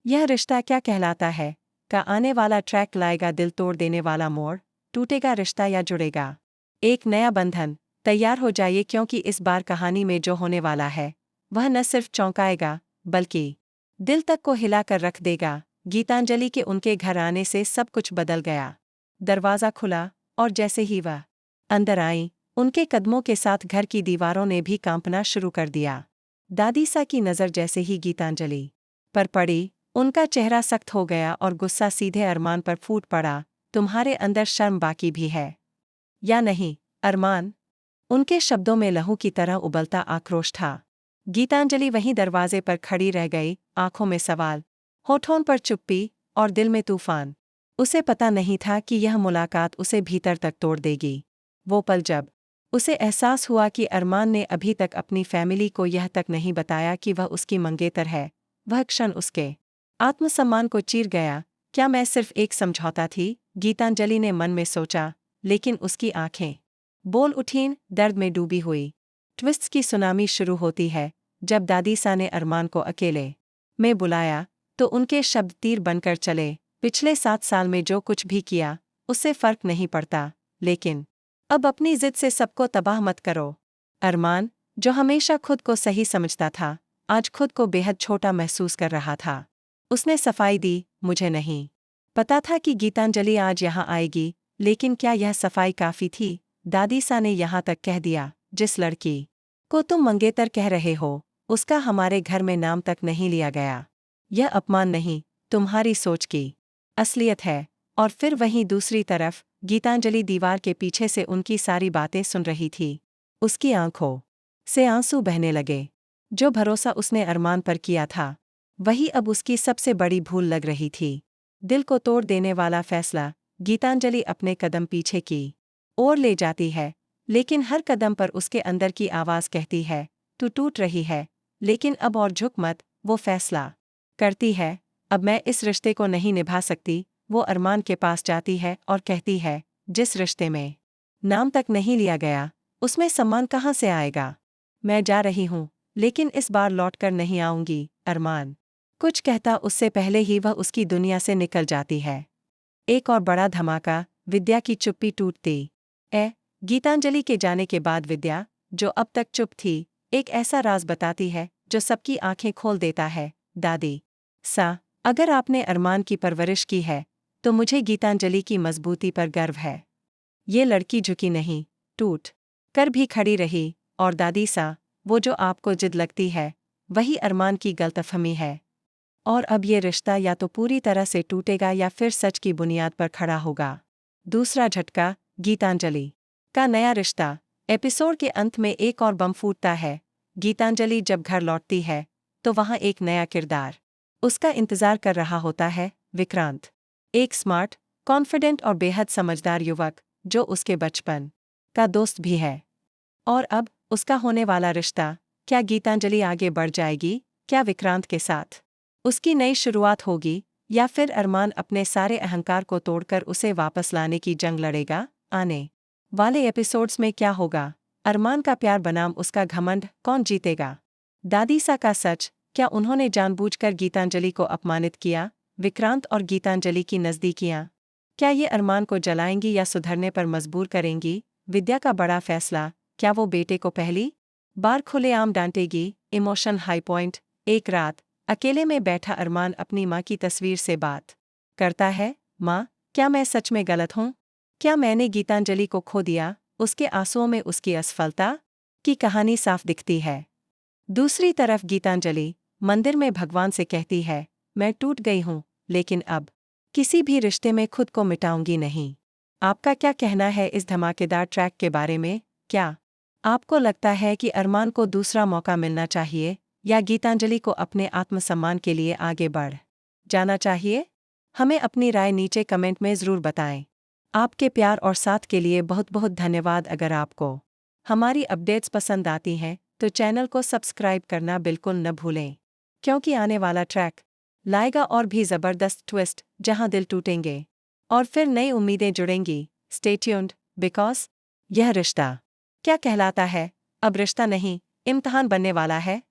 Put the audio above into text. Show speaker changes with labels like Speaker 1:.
Speaker 1: यह रिश्ता क्या कहलाता है का आने वाला ट्रैक लाएगा दिल तोड़ देने वाला मोड़, टूटेगा रिश्ता या जुड़ेगा एक नया बंधन। तैयार हो जाइए क्योंकि इस बार कहानी में जो होने वाला है वह न सिर्फ चौंकाएगा बल्कि दिल तक को हिलाकर रख देगा। गीतांजलि के उनके घर आने से सब कुछ बदल गया। दरवाज़ा खुला और जैसे ही वह अंदर आई, उनके कदमों के साथ घर की दीवारों ने भी कांपना शुरू कर दिया। दादी सा की नज़र जैसे ही गीतांजलि पर पड़ी, उनका चेहरा सख्त हो गया और गुस्सा सीधे अरमान पर फूट पड़ा। तुम्हारे अंदर शर्म बाकी भी है या नहीं अरमान? उनके शब्दों में लहू की तरह उबलता आक्रोश था। गीतांजलि वहीं दरवाजे पर खड़ी रह गई, आंखों में सवाल, होठों पर चुप्पी और दिल में तूफान। उसे पता नहीं था कि यह मुलाकात उसे भीतर तक तोड़ देगी। वो पल जब उसे एहसास हुआ कि अरमान ने अभी तक अपनी फैमिली को यह तक नहीं बताया कि वह उसकी मंगेतर है, वह क्षण उसके आत्मसम्मान को चीर गया। क्या मैं सिर्फ एक समझौता थी? गीतांजलि ने मन में सोचा, लेकिन उसकी आंखें बोल उठीं, दर्द में डूबी हुई। ट्विस्ट्स की सुनामी शुरू होती है। जब दादी सा ने अरमान को अकेले में बुलाया तो उनके शब्द तीर बनकर चले। पिछले 7 साल में जो कुछ भी किया उससे फर्क नहीं पड़ता, लेकिन अब अपनी जिद से सबको तबाह मत करो। अरमान, जो हमेशा खुद को सही समझता था, आज खुद को बेहद छोटा महसूस कर रहा था। उसने सफाई दी, मुझे नहीं पता था कि गीतांजलि आज यहाँ आएगी, लेकिन क्या यह सफाई काफ़ी थी? दादी सा ने यहाँ तक कह दिया, जिस लड़की को तुम मंगेतर कह रहे हो, उसका हमारे घर में नाम तक नहीं लिया गया। यह अपमान नहीं, तुम्हारी सोच की असलियत है। और फिर वहीं दूसरी तरफ गीतांजलि दीवार के पीछे से उनकी सारी बातें सुन रही थी। उसकी आंखों से आंसू बहने लगे। जो भरोसा उसने अरमान पर किया था, वही अब उसकी सबसे बड़ी भूल लग रही थी। दिल को तोड़ देने वाला फैसला। गीतांजलि अपने कदम पीछे की ओर ले जाती है, लेकिन हर कदम पर उसके अंदर की आवाज़ कहती है, तू टूट रही है, लेकिन अब और झुक मत। वो फैसला करती है, अब मैं इस रिश्ते को नहीं निभा सकती। वो अरमान के पास जाती है और कहती है, जिस रिश्ते में नाम तक नहीं लिया गया, उसमें सम्मान कहाँ से आएगा? मैं जा रही हूँ, लेकिन इस बार लौटकर नहीं आऊंगी। अरमान कुछ कहता उससे पहले ही वह उसकी दुनिया से निकल जाती है। एक और बड़ा धमाका। विद्या की चुप्पी टूटती गीतांजलि के जाने के बाद विद्या, जो अब तक चुप थी, एक ऐसा राज बताती है जो सबकी आंखें खोल देता है। दादी सा, अगर आपने अरमान की परवरिश की है तो मुझे गीतांजलि की मजबूती पर गर्व है। ये लड़की झुकी नहीं, टूट कर भी खड़ी रही। और दादी सा, वो जो आपको जिद लगती है, वही अरमान की गलतफहमी है। और अब ये रिश्ता या तो पूरी तरह से टूटेगा या फिर सच की बुनियाद पर खड़ा होगा। दूसरा झटका। गीतांजलि का नया रिश्ता। एपिसोड के अंत में एक और बम फूटता है। गीतांजलि जब घर लौटती है तो वहाँ एक नया किरदार उसका इंतजार कर रहा होता है, विक्रांत। एक स्मार्ट, कॉन्फिडेंट और बेहद समझदार युवक जो उसके बचपन का दोस्त भी है। और अब उसका होने वाला रिश्ता। क्या गीतांजलि आगे बढ़ जाएगी? क्या विक्रांत के साथ उसकी नई शुरुआत होगी, या फिर अरमान अपने सारे अहंकार को तोड़कर उसे वापस लाने की जंग लड़ेगा? आने वाले एपिसोड्स में क्या होगा? अरमान का प्यार बनाम उसका घमंड, कौन जीतेगा? दादी सा का सच, क्या उन्होंने जानबूझकर गीतांजलि को अपमानित किया? विक्रांत और गीतांजलि की नज़दीकियाँ, क्या ये अरमान को जलाएंगी या सुधरने पर मजबूर करेंगी? विद्या का बड़ा फैसला, क्या वो बेटे को पहली बार खुलेआम डांटेगी? Emotion high point. एक रात अकेले में बैठा अरमान अपनी माँ की तस्वीर से बात करता है। माँ, क्या मैं सच में गलत हूँ? क्या मैंने गीतांजलि को खो दिया? उसके आंसुओं में उसकी असफलता की कहानी साफ दिखती है। दूसरी तरफ गीतांजलि मंदिर में भगवान से कहती है, मैं टूट गई हूँ, लेकिन अब किसी भी रिश्ते में खुद को मिटाऊंगी नहीं। आपका क्या कहना है इस धमाकेदार ट्रैक के बारे में? क्या आपको लगता है कि अरमान को दूसरा मौका मिलना चाहिए, या गीतांजलि को अपने आत्मसम्मान के लिए आगे बढ़ जाना चाहिए? हमें अपनी राय नीचे कमेंट में ज़रूर बताएं। आपके प्यार और साथ के लिए बहुत बहुत धन्यवाद। अगर आपको हमारी अपडेट्स पसंद आती हैं तो चैनल को सब्सक्राइब करना बिल्कुल न भूलें, क्योंकि आने वाला ट्रैक लाएगा और भी ज़बरदस्त ट्विस्ट, जहां दिल टूटेंगे और फिर नई उम्मीदें जुड़ेंगी। स्टे ट्यून्ड, बिकॉज़ यह रिश्ता क्या कहलाता है अब रिश्ता नहीं, इम्तिहान बनने वाला है।